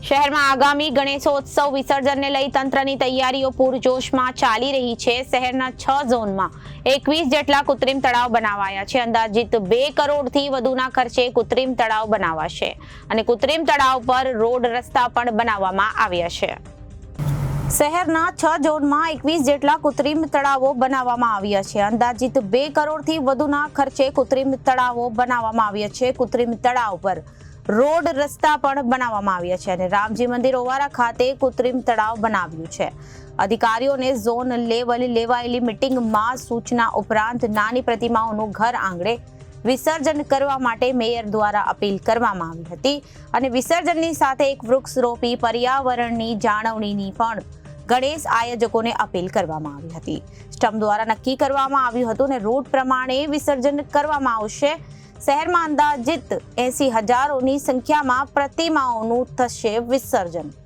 શહેરમાં આગામી ગણેશોત્સવ વિસર્જનને લઈ તંત્રની તૈયારીઓ પૂરજોશમાં ચાલી રહી છે। શહેરના 6 ઝોનમાં 21 જેટલા કૃત્રિમ તળાવ બનાવાયા છે। અંદાજિત 2 કરોડથી વધુના ખર્ચે કૃત્રિમ તળાવ બનાવાશે અને કૃત્રિમ તળાવ પર રોડ રસ્તા પણ બનાવવામાં આવ્યા છે। શહેરના 6 ઝોનમાં 21 જેટલા કૃત્રિમ તળાવો બનાવવામાં આવ્યા છે। અંદાજિત 2 કરોડથી વધુના ખર્ચે કૃત્રિમ તળાવો બનાવવામાં આવ્યા છે। કૃત્રિમ તળાવ પર રોડ રસ્તા પણ બનાવવામાં આવ્યા છે અને રામજી મંદિર ઓવારા ખાતે કૃત્રિમ તળાવ બનાવ્યું છે। અધિકારીઓને ઝોન લેવલ લેવાયેલી મિટિંગમાં સૂચના ઉપરાંત નાની પ્રતિમાઓનું ઘર આંગણે વિસર્જન કરવા માટે મેયર દ્વારા અપીલ કરવામાં આવી હતી અને વિસર્જનની સાથે એક વૃક્ષ રોપી પર્યાવરણની જાળવણીની પણ ગણેશ આયોજકોને અપીલ કરવામાં આવી હતી। સ્ટમ્પ દ્વારા નક્કી કરવામાં આવ્યું હતું અને રૂટ પ્રમાણે વિસર્જન કરવામાં આવશે। શહેરમાં અંદાજિત 80,000ની સંખ્યામાં પ્રતિમાઓનું થશે વિસર્જન।